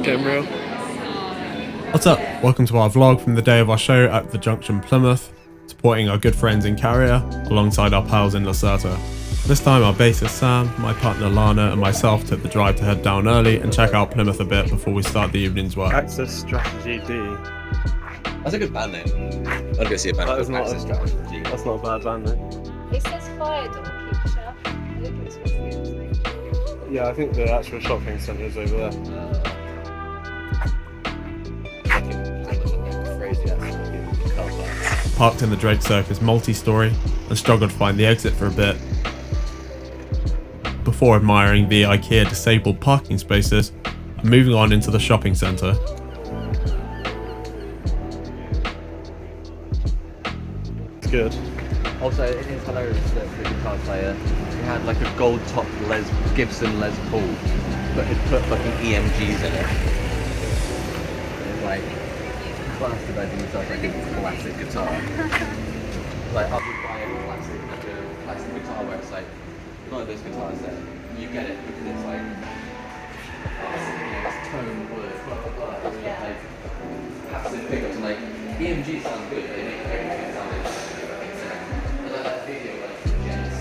Getting real. What's up? Welcome to our vlog from the day of our show at the Junction, Plymouth, supporting our good friends in Carrier alongside our pals in Lacerta. This time our bassist Sam, my partner Lana and myself took the drive to head down early and check out Plymouth a bit before we start the evening's work. Access Strategy D. That's a good band name. I'd go see a band called Access Strategy D. That's not a bad band name. It says fire door, keep shut. I think it's supposed to be interesting. Yeah, I think the actual shopping centre is over there. Parked in the Drake Circus multi-story and struggled to find the exit for a bit before admiring the IKEA disabled parking spaces and moving on into the shopping centre. It's good. Also, it is hilarious that the guitar player, he had like a gold top Gibson Les Paul, but he'd put fucking EMGs in it. It's like, masturbating himself like a classic guitar. Like, I would buy a classic guitar where it's like, one of those guitars that you get it because it's like, it's tone, wood, blah blah blah. It's got like passive pickups and like, EMGs sound good, they make everything sound like that video, like, Jens.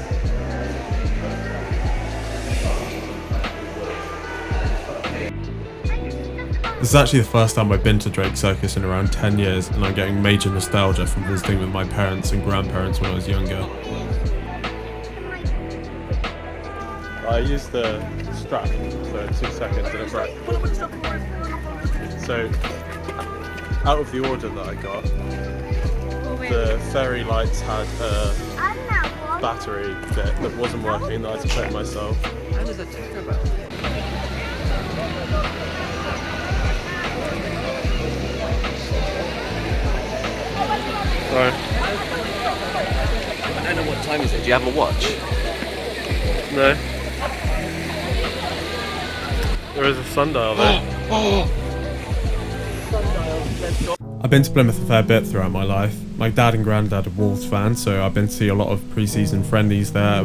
This is actually the first time I've been to Drake Circus in around 10 years and I'm getting major nostalgia from visiting with my parents and grandparents when I was younger. I used the strap for 2 seconds in a break. So, out of the order that I got, the fairy lights had a battery bit that wasn't working that I had to check myself. And there's a Taco Bell. Sorry. I don't know what time is it. Do you have a watch? No. There is a sundial there. I've been to Plymouth a fair bit throughout my life. My dad and granddad are Wolves fans, so I've been to see a lot of pre-season friendlies there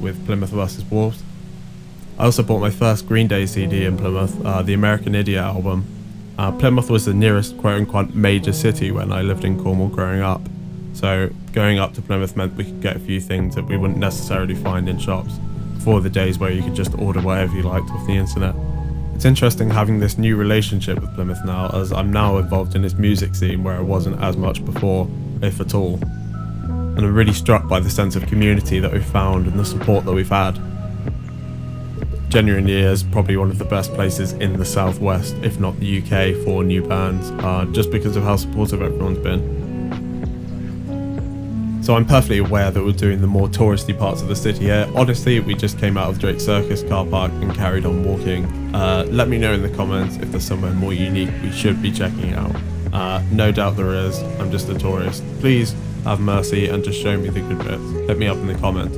with Plymouth vs Wolves. I also bought my first Green Day CD in Plymouth, the American Idiot album. Plymouth was the nearest quote-unquote major city when I lived in Cornwall growing up, so going up to Plymouth meant we could get a few things that we wouldn't necessarily find in shops before the days where you could just order whatever you liked off the internet. It's interesting having this new relationship with Plymouth now, as I'm now involved in this music scene where I wasn't as much before, if at all. And I'm really struck by the sense of community that we've found and the support that we've had. Genuinely is probably one of the best places in the southwest, if not the UK, for new bands, just because of how supportive everyone's been. So I'm perfectly aware that we're doing the more touristy parts of the city here. Honestly, we just came out of Drake Circus car park and carried on walking. Let me know in the comments if there's somewhere more unique we should be checking out. No doubt there is, I'm just a tourist. Please have mercy and just show me the good bits. Hit me up in the comments.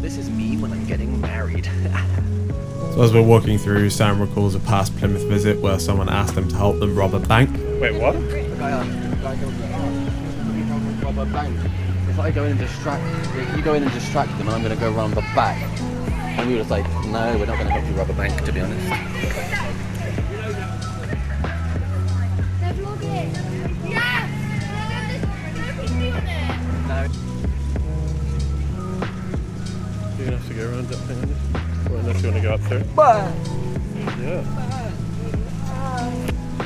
This is me when I'm getting married. So as we're walking through, Sam recalls a past Plymouth visit where someone asked him to help them rob a bank. Wait, what? Rob a bank. If I go in and distract, if you go in and distract them, and I'm going to go round the back, and we were just like, no, we're not going to help you rob a bank, to be honest. No. You're gonna have to go around that thing, or unless you want to go up through. Yeah.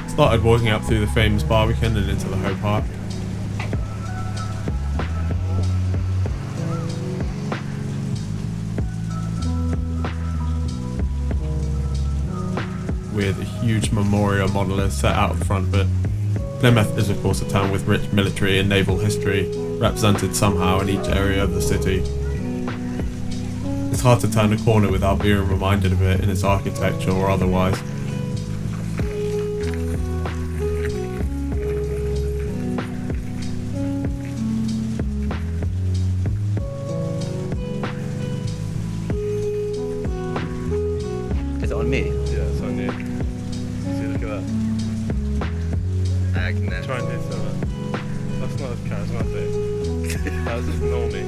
Started walking up through the famous Barbican and into the Hoe Park. With a huge memorial monolith set out the front of it. Plymouth is of course a town with rich military and naval history, represented somehow in each area of the city. It's hard to turn a corner without being reminded of it in its architecture or otherwise. Is it on me? Yeah, it's on you. See, look at that. Agnes. Try and do something. That's not as charismatic. That was just normally.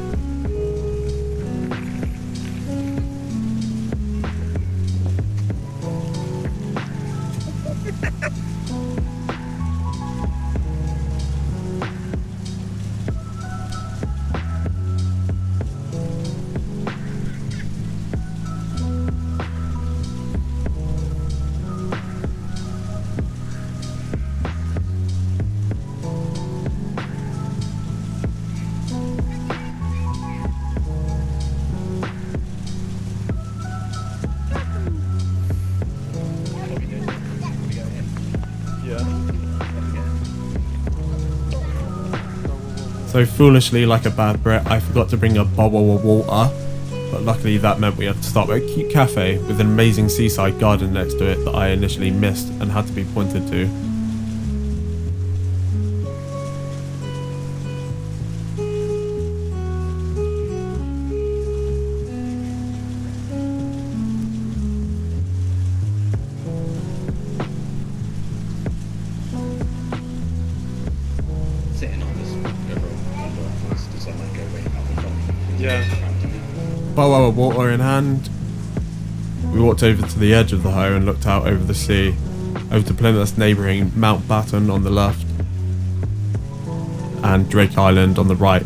So foolishly, like a bad Brit, I forgot to bring a bottle of water, but luckily that meant we had to stop at a cute cafe with an amazing seaside garden next to it that I initially missed and had to be pointed to. Yeah. Bottle of water in hand, we walked over to the edge of the Hoe and looked out over the sea, over to Plymouth's neighbouring Mount Batten on the left, and Drake Island on the right.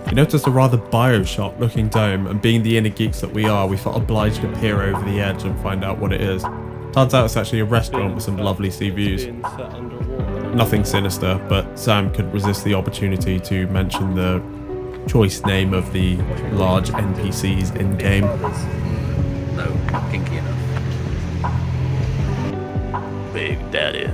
We noticed a rather Bioshock looking dome, and being the inner geeks that we are, we felt obliged to peer over the edge and find out what it is. Turns out it's actually a restaurant with some lovely sea views. Nothing sinister, but Sam couldn't resist the opportunity to mention the choice name of the large NPCs in game. No, kinky enough. Big Daddy.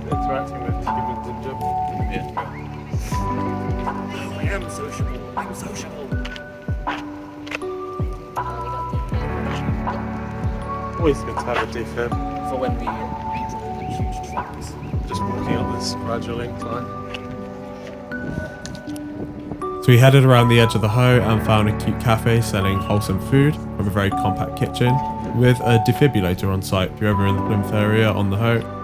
Interacting with humans in general. I am sociable. I'm sociable. Always good to have a defib. For when we draw the huge trucks. Just walking up this gradual incline. So we headed around the edge of the Hoe and found a cute cafe selling wholesome food from a very compact kitchen with a defibrillator on site if you're ever in the Plymouth area on the Hoe.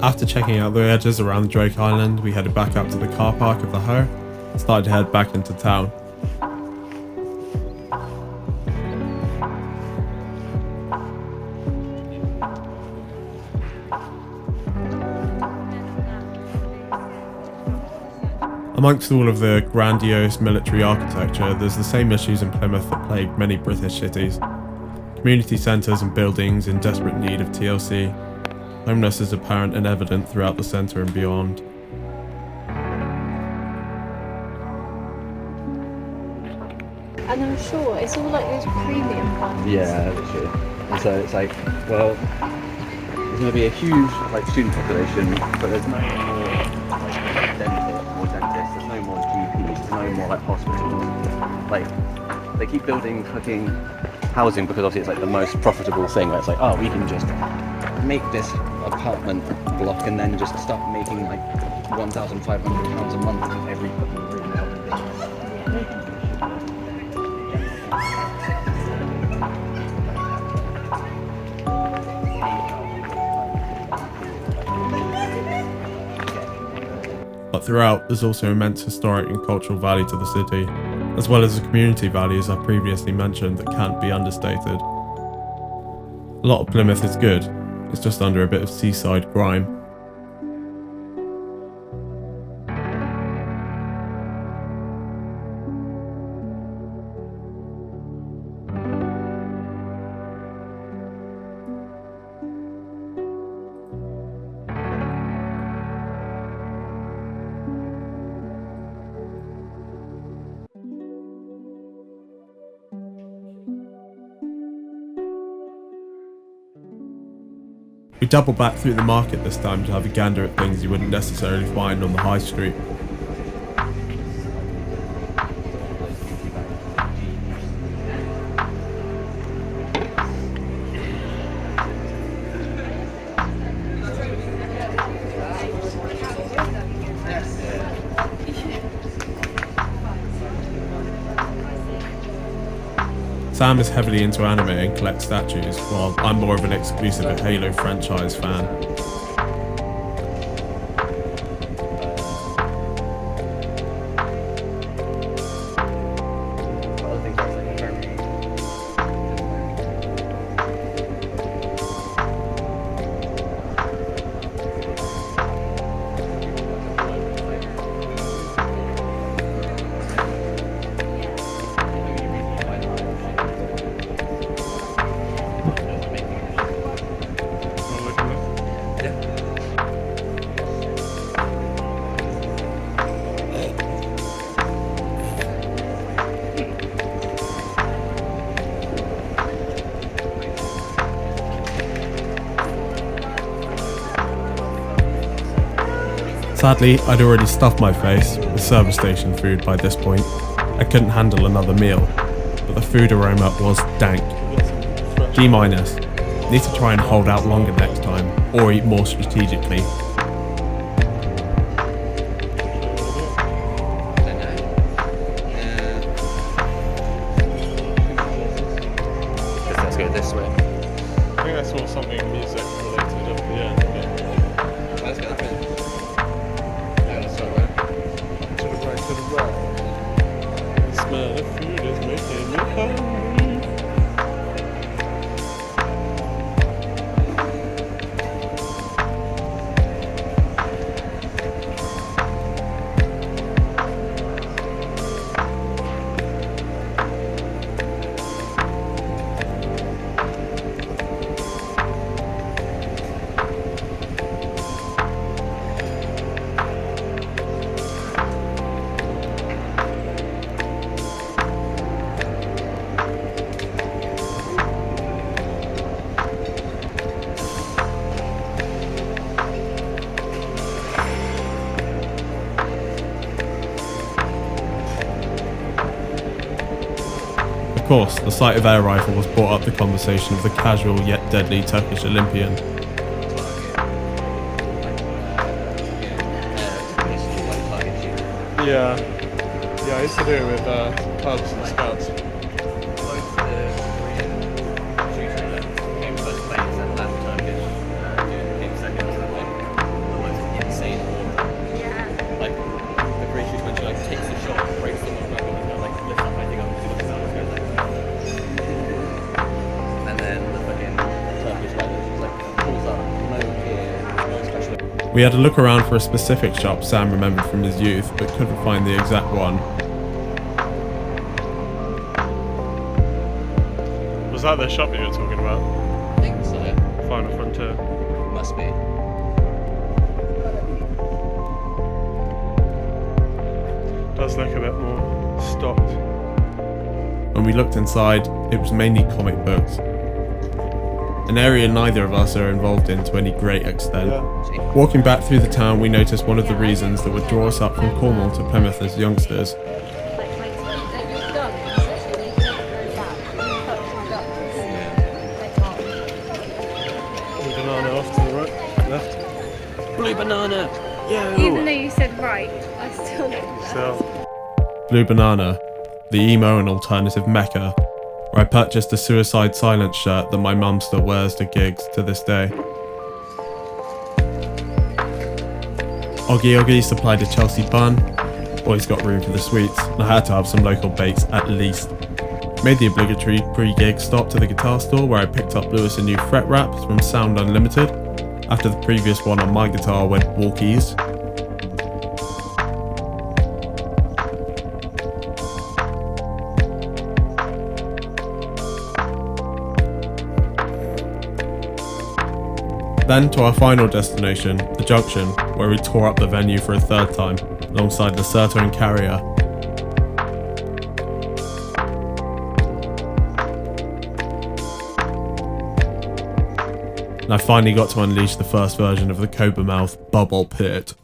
After checking out the edges around Drake Island, we headed back up to the car park of the Hoe and started to head back into town. Amongst all of the grandiose military architecture, there's the same issues in Plymouth that plague many British cities. Community centres and buildings in desperate need of TLC. Homelessness is apparent and evident throughout the centre and beyond. And I'm sure it's all like those premium ones. Yeah, literally. And so it's like, well, there's going to be a huge like student population, but there's no more like dentists, there's no more GPs, there's no more like hospitals. Like, they keep building fucking housing because obviously it's like the most profitable thing. Where it's like, oh, we can just make this apartment block and then just start making like £1,500 a month of every fucking room. throughout, there's also immense historic and cultural value to the city, as well as the community value, as I previously mentioned, that can't be understated. A lot of Plymouth is good, it's just under a bit of seaside grime. We double back through the market this time to have a gander at things you wouldn't necessarily find on the high street. Sam is heavily into anime and collects statues, while I'm more of an exclusive Halo franchise fan. Sadly, I'd already stuffed my face with service station food by this point. I couldn't handle another meal, but the food aroma was dank. G-. Need to try and hold out longer next time, or eat more strategically. Let's go this way. I think I saw something music related at the end. Let's go this way. To the right. The smell of food is making me hungry. Of course, the sight of air rifles brought up the conversation of the casual yet deadly Turkish Olympian. Yeah, I used to do it with clubs and scouts. Both the Korean shooter came first place and last time came second. So like the most insane order. Yeah. Like the Korean shooter when she like takes the shot, breaks the lock, and like lifts up, I think up to the sound goes like. And then the fucking Turkish pilot just like pulls up, no gear, no special. We had a look around for a specific shop Sam remembered from his youth, but couldn't find the exact one. Was that the shop that you were talking about? I think so. Final Frontier. Must be. Does look a bit more stocked. When we looked inside, it was mainly comic books. An area neither of us are involved in to any great extent. Yeah. Walking back through the town, we noticed one of the reasons that would draw us up from Cornwall to Plymouth as youngsters. Banana off to the right, left. Blue banana! Yo! Even though you said right, I still did that. So, Blue Banana, the emo and alternative mecca, where I purchased a Suicide Silence shirt that my mum still wears to gigs to this day. Oggy Oggy supplied a Chelsea bun. Always got room for the sweets, and I had to have some local bakes at least. Made the obligatory pre-gig stop to the guitar store where I picked up Lewis a new fret wraps from Sound Unlimited. After the previous one on my guitar went walkies. Then to our final destination, the Junction, where we tore up the venue for a third time, alongside Lacerta and Carrier. And I finally got to unleash the first version of the Cober mouth Bubble Pit.